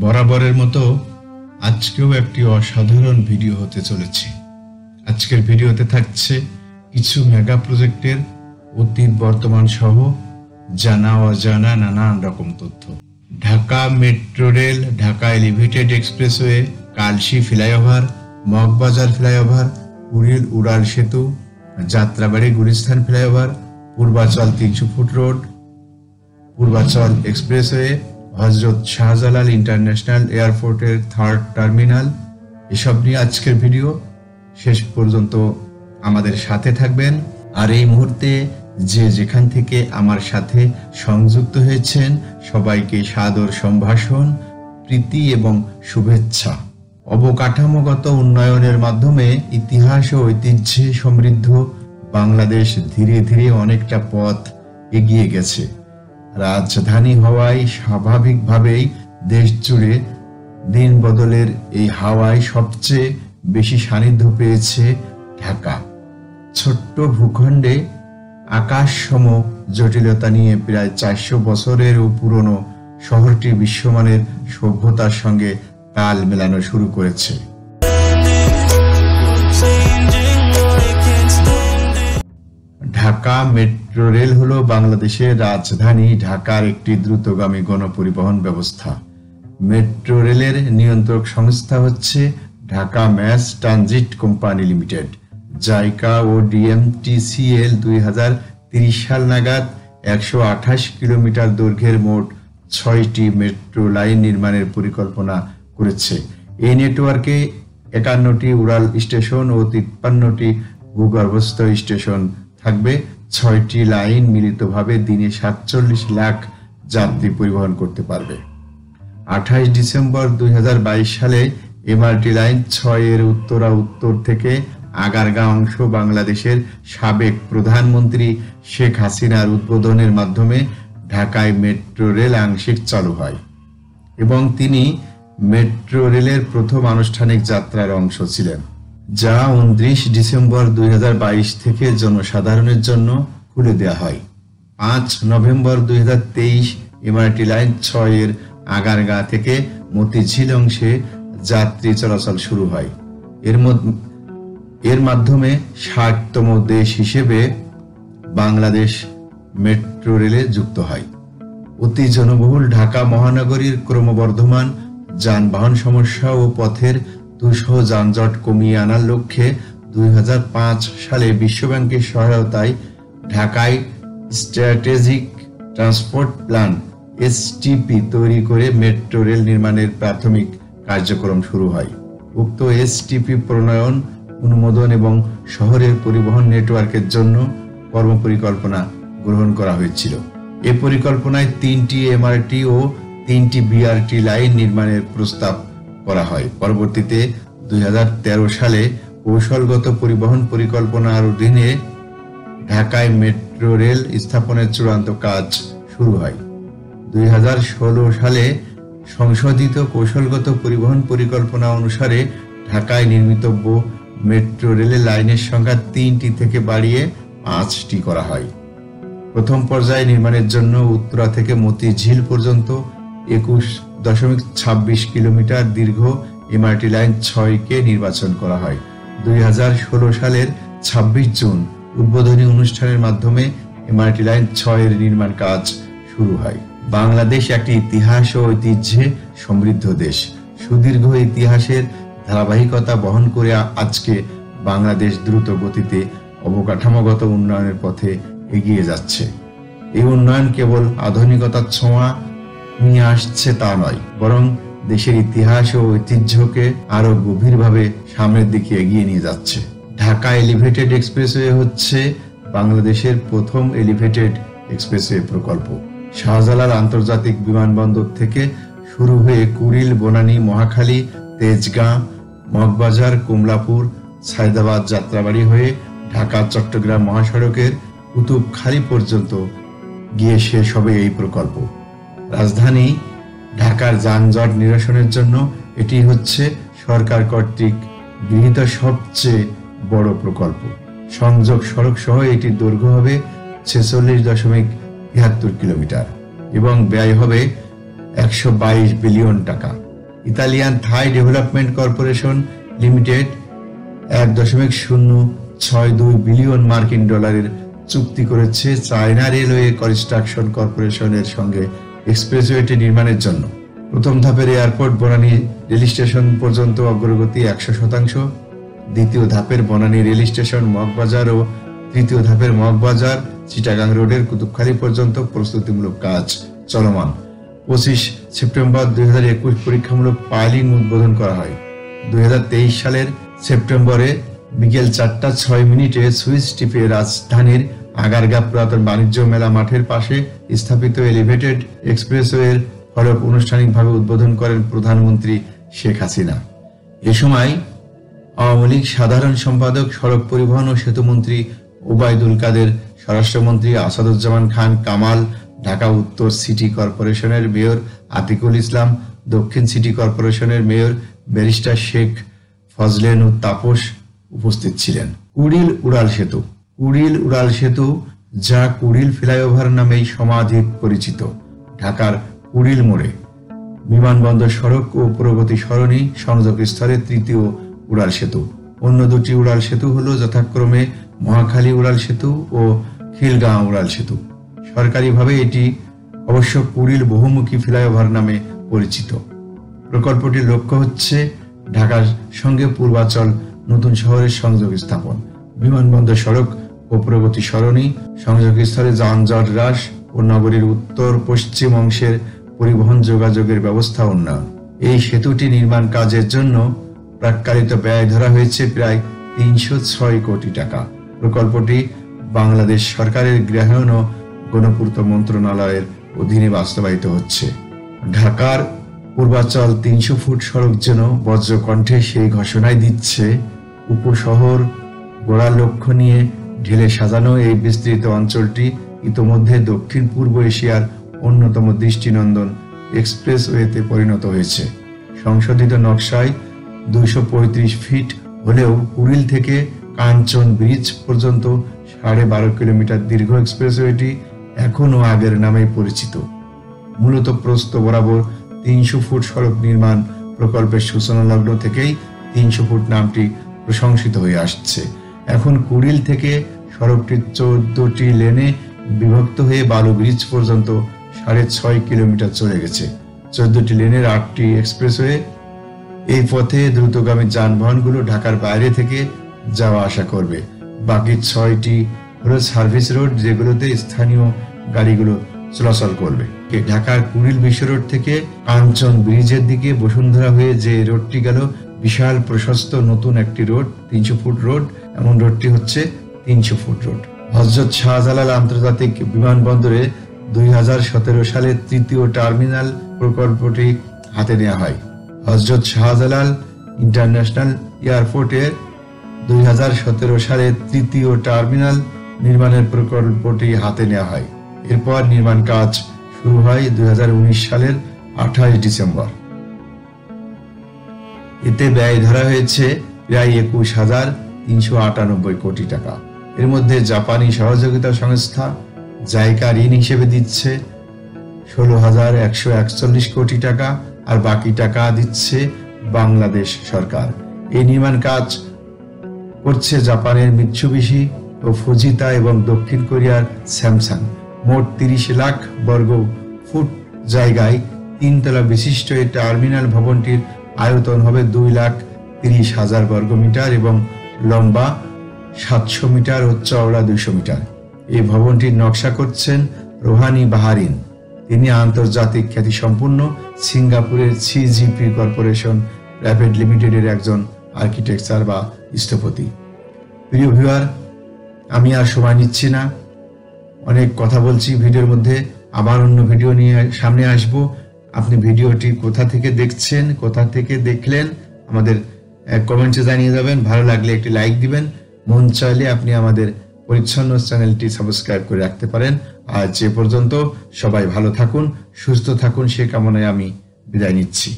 বরাবরের মতো আজকেও একটি অসাধারণ ভিডিও হতে চলেছে। আজকের ভিডিওতে থাকছে কিছু মেগা প্রজেক্টের অতীত বর্তমান সহ জানা অজানা নানান রকম তথ্য। Dhaka metro rail, Dhaka elevated expressway, Kalshi flyover, Moghbazar flyover, Kuril উড়াল সেতু, Jatrabari Gulistan flyover, Purbachal 300 foot road, Purbachal expressway, হজরত শাহজালাল ইন্টারন্যাশনাল এয়ারপোর্টের 3rd টার্মিনাল, এসব নিয়ে আজকের ভিডিও। শেষ পর্যন্ত আমাদের সাথে থাকবেন। আর এই মুহূর্তে যে যেখান থেকে আমার সাথে সংযুক্ত হয়েছেন সবাইকে সাদর সম্ভাষণ, প্রীতি এবং শুভেচ্ছা। অবকাঠামোগত উন্নয়নের মাধ্যমে ইতিহাস ও ঐতিহ্যে সমৃদ্ধ বাংলাদেশ ধীরে ধীরে অনেকটা পথ এগিয়ে গেছে। রাজধানী হওয়ায় স্বাভাবিকভাবেই দেশ জুড়ে দিন বদলের এই হাওয়ায় সবচেয়ে বেশি সান্নিধ্য পেয়েছে ঢাকা। ছোট্ট ভূখণ্ডে আকাশসম জটিলতা নিয়ে প্রায় 400 বছরেরও পুরনো শহরটি বিশ্বমানের সভ্যতার সঙ্গে তাল মেলানো শুরু করেছে। ঢাকা মেট্রো রেল হলো বাংলাদেশের রাজধানী ঢাকার একটি দ্রুতগামী গণপরিবহন ব্যবস্থা। মেট্রো রেলের নিয়ন্ত্রক সংস্থা হচ্ছে Dhaka mass transit company limited. JICA ও ডিএমটিসিএল 2030 সাল নাগাদ 128 কিলোমিটার দৈর্ঘ্যের মোট 6টি মেট্রো লাইন নির্মাণের পরিকল্পনা করেছে। এই নেটওয়ার্কে 51টি উড়াল স্টেশন ও 53টি ভূগর্ভস্থ স্টেশন থাকবে। 6টি লাইন মিলিতভাবে দিনে 47 লাখ যাত্রী পরিবহন করতে পারবে। 28 ডিসেম্বর 2022 সালে এমআরটি লাইন 6 এর উত্তর থেকে আগারগাঁও অংশ বাংলাদেশের সাবেক প্রধানমন্ত্রী শেখ হাসিনার উদ্বোধনের মাধ্যমে ঢাকায় মেট্রো রেল আংশিক চালু হয় এবং তিনি মেট্রো রেলের প্রথম আনুষ্ঠানিক যাত্রার অংশ ছিলেন, যা 29 ডিসেম্বর 2022 থেকে জনসাধারণের জন্য খুলে দেওয়া হয়। 5 নভেম্বর 2023 এমআরটি লাইন 6 এর আগারগাঁ থেকে মতিঝিল অংশে যাত্রী চলাচল শুরু হয়। এর মাধ্যমে 60তম দেশ হিসেবে বাংলাদেশ মেট্রো রেলে যুক্ত হয়। অতি জনবহুল ঢাকা মহানগরীর ক্রমবর্ধমান যানবাহন সমস্যা ও পথের দুঃসহ যানজট কমিয়ে আনার লক্ষ্যে 2005 সালে বিশ্বব্যাংকের সহায়তায় ঢাকায় স্ট্র্যাটেজিক ট্রান্সপোর্ট প্ল্যান এসটিপি তৈরি করে মেট্রো রেল নির্মাণের প্রাথমিক কার্যক্রম শুরু হয়। উক্ত এসটিপি প্রণয়ন, অনুমোদন এবং শহরের পরিবহন নেটওয়ার্কের জন্য কর্মপরিকল্পনা গ্রহণ করা হয়েছিল। এ পরিকল্পনায় 3টি এমআরটি ও 3টি বিআরটি লাইন নির্মাণের প্রস্তাব করা হয়। পরবর্তীতে 2013 সালে কৌশলগত পরিবহন পরিকল্পনার অধীনে ঢাকায় মেট্রো রেল স্থাপনের চূড়ান্ত কাজ শুরু হয়। 2016 সালে সংশোধিত কৌশলগত পরিবহন পরিকল্পনা অনুসারে ঢাকায় নির্মিতব্য মেট্রো রেলের লাইনের সংখ্যা 3টি থেকে বাড়িয়ে 5টি করা হয়। প্রথম পর্যায়ে নির্মাণের জন্য উত্তরা থেকে মতিঝিল পর্যন্ত 21.26 কিলোমিটার দীর্ঘ এমআরটি লাইন 6কে নির্বাচন করা হয়। 2016 সালের 26 জুন উদ্বোধনী অনুষ্ঠানের মাধ্যমে এমআরটি লাইন 6 এর নির্মাণ কাজ শুরু হয়। বাংলাদেশ একটি ইতিহাস ও ঐতিহ্যে সমৃদ্ধ দেশ। সুদীর্ঘ ইতিহাসের ধারাবাহিকতা বহন করে আজকে বাংলাদেশ দ্রুত গতিতে অবকাঠামোগত উন্নয়নের পথে এগিয়ে যাচ্ছে। এই উন্নয়ন কেবল আধুনিকতার ছোঁয়া নিয়ে আসছে তা নয়, বরং দেশের ইতিহাস ও ঐতিহ্যকে আরো গভীরভাবে সামনের দিকে এগিয়ে নিয়ে যাচ্ছে। ঢাকা এলিভেটেড এক্সপ্রেসওয়ে হচ্ছে বাংলাদেশের প্রথম এলিভেটেড এক্সপ্রেসওয়ে প্রকল্প। শাহজালাল আন্তর্জাতিক বিমানবন্দর থেকে শুরু হয়ে কুড়িল, বনানী, মহাখালী, তেজগাঁ, মগবাজার, কমলাপুর, সায়দাবাদ, যাত্রাবাড়ি হয়ে ঢাকা চট্টগ্রাম মহাসড়কের কুতুবখালী পর্যন্ত গিয়ে শেষ হবে এই প্রকল্প। রাজধানী ঢাকার যানজট নিরসনের জন্য এটি হচ্ছে সরকার কর্তৃক গৃহীত সবচেয়ে বড় প্রকল্প। সংযোগ সড়ক সহ এটির দৈর্ঘ্য হবে 46.73 কিলোমিটার এবং ব্যয় হবে 122 বিলিয়ন টাকা। ইতালিয়ান থাই ডেভেলপমেন্ট কর্পোরেশন লিমিটেড 1.062 বিলিয়ন মার্কিন ডলারের চুক্তি করেছে চায়না রেলওয়ে কনস্ট্রাকশন কর্পোরেশনের সঙ্গে এক্সপ্রেসওয়েটি নির্মাণের জন্য। প্রথম ধাপের এয়ারপোর্ট বনানী রেল স্টেশন পর্যন্ত অগ্রগতি 100%, দ্বিতীয় ধাপের বনানী রেল স্টেশন মগবাজার ও তৃতীয় ধাপের মগবাজার চিটাগাং রোডের কুতুবখালী পর্যন্ত প্রস্তুতিমূলক কাজ চলমান। 25 সেপ্টেম্বর 2021 পরীক্ষামূলক পাইলিং উদ্বোধন করা হয়। 2023 সালের সেপ্টেম্বরে বিকেল 4:06 সুইচ টিপে রাজধানীর আগারগাঁ পুরাতন বাণিজ্য মেলা মাঠের পাশে স্থাপিত এলিভেটেড এক্সপ্রেসওয়ের ফলক আনুষ্ঠানিকভাবে উদ্বোধন করেন প্রধানমন্ত্রী শেখ হাসিনা। এ সময় আওয়ামী লীগ সাধারণ সম্পাদক, সড়ক পরিবহন ও সেতুমন্ত্রী ওবায়দুল কাদের, স্বরাষ্ট্রমন্ত্রী আসাদুজ্জামান খান কামাল, ঢাকা উত্তর সিটি কর্পোরেশনের মেয়র আতিকুল ইসলাম, দক্ষিণ সিটি কর্পোরেশনের মেয়র ব্যারিস্টার শেখ ফজলেন ও তাপস উপস্থিত ছিলেন। কুড়িল উড়াল সেতু। কুড়িল উড়াল সেতু, যা কুড়িল ফ্লাইওভার নামেই সমাধিক পরিচিত, ঢাকার কুড়িল মোড়ে বিমানবন্দর সড়ক ও প্রগতি সরণি সংযোগ স্থলে তৃতীয় উড়াল সেতু। অন্য দুটি উড়াল সেতু হলো যথাক্রমে মহাখালী উড়াল সেতু ও খিলগাঁও উড়াল সেতু। সরকারিভাবে এটি অবশ্য কুড়িল বহুমুখী ফ্লাইওভার নামে পরিচিত। প্রকল্পটির লক্ষ্য হচ্ছে ঢাকার সঙ্গে পূর্বাচল নতুন শহরের সংযোগ স্থাপন, বিমানবন্দর সড়ক ও প্রগতি সরণি সংযোগস্থলে যানজট হ্রাস ও নগরীর উত্তর পশ্চিম অংশের পরিবহন যোগাযোগের ব্যবস্থা উন্নয়ন। এই সেতুটি নির্মাণ কাজের জন্য প্রাক্কালিত ব্যয় ধরা হয়েছে প্রায় 306 কোটি টাকা। প্রকল্পটি বাংলাদেশ সরকারের গৃহায়ন ও গণপূর্ত মন্ত্রণালয়ের অধীনে বাস্তবায়িত হচ্ছে। ঢাকার পূর্বাচল 300 ফুট সড়ক যেন বজ্রকণ্ঠে সেই ঘোষণায় দিচ্ছে। উপশহর গড়ার লক্ষ্য নিয়ে ঢেলে সাজানো এই বিস্তৃত অঞ্চলটি ইতোমধ্যে দক্ষিণ পূর্ব এশিয়ার অন্যতম দৃষ্টিনন্দন এক্সপ্রেসওয়েতে পরিণত হয়েছে। সংশোধিত নকশায় 235 ফিট হলেও কুড়িল থেকে কাঞ্চন ব্রিজ পর্যন্ত 12.5 কিলোমিটার দীর্ঘ এক্সপ্রেসওয়েটি এখনও আগের নামেই পরিচিত। মূলত প্রস্থ বরাবর 300 ফুট সড়ক নির্মাণ প্রকল্পের সূচনা লগ্ন থেকেই 300 ফুট নামটি প্রশংসিত হয়ে আসছে। এখন কুড়িল থেকে সড়কটি 14টি লেনে বিভক্ত হয়ে বালু ব্রিজ পর্যন্ত 6.5 কিলোমিটার চলে গেছে। 14টি লেনের 8টি এক্সপ্রেসওয়ে। এই পথে দ্রুতগামী যানবাহনগুলো ঢাকার বাইরে থেকে যাওয়া আসা করবে। বাকি 6টি হলো সার্ভিস রোড, যেগুলোতে স্থানীয় গাড়িগুলো চলাচল করবে। ঢাকার কুড়িল বিশ্ব রোড থেকে কাঞ্চন ব্রিজের দিকে বসুন্ধরা হয়ে যে রোডটি গেল, বিশাল প্রশস্ত নতুন একটি রোড, 300 ফুট রোড। এমন রোডটি হচ্ছে 300 ফুট রোড। হযরত শাহজালাল আন্তর্জাতিক বিমানবন্দরে 2017 সালে তৃতীয় টার্মিনাল প্রকল্পটি হাতে নেওয়া হয়। হযরত শাহজালাল ইন্টারন্যাশনাল এয়ারপোর্টের 2017 সালে তৃতীয় টার্মিনাল নির্মাণের প্রকল্পটি হাতে নেওয়া হয়। এরপর নির্মাণ কাজ শুরু হয় 2019 সালের 28 ডিসেম্বর। এতে ব্যয় ধরা হয়েছে প্রায় 21,398 কোটি টাকা। এর মধ্যে জাপানি সহযোগিতা সংস্থা জাইকা ঋণ হিসেবে দিচ্ছে 16,141 কোটি টাকা, আর বাকি টাকা দিচ্ছে বাংলাদেশ সরকার। এই নির্মাণ কাজ করছে জাপানের মিৎসুবিশি ও ফুজিতা এবং দক্ষিণ কোরিয়ার স্যামসাং। মোট 30 লাখ বর্গ ফুট জায়গায় 3 তলা বিশিষ্ট এই টার্মিনাল ভবনটির আয়তন হবে 2,30,000 বর্গ মিটার এবং লম্বা 700 মিটার ও চওড়া 200 মিটার। এই ভবনটির নকশা করছেন রোহানি বাহারিন। তিনি আন্তর্জাতিক খ্যাতিসম্পন্ন সিঙ্গাপুরের সিজিপি কর্পোরেশন প্রাইভেট লিমিটেডের একজন আর্কিটেকচার বা স্থপতি। প্রিয় ভিউয়ার, আমি আর সময় নিচ্ছি না, অনেক কথা বলছি ভিডিওর মধ্যে। আবার অন্য ভিডিও নিয়ে সামনে আসব। আপনি ভিডিওটি কোথা থেকে দেখছেন, কোথা থেকে দেখলেন আমাদের কমেন্টে জানিয়ে যাবেন। ভালো লাগলে একটি লাইক দিবেন। মন চাইলে আপনি আমাদের পরিচ্ছন্ন চ্যানেলটি সাবস্ক্রাইব করে রাখতে পারেন। আজ যে পর্যন্ত, সবাই ভালো থাকুন, সুস্থ থাকুন, সে কামনায় আমি বিদায় নিচ্ছি।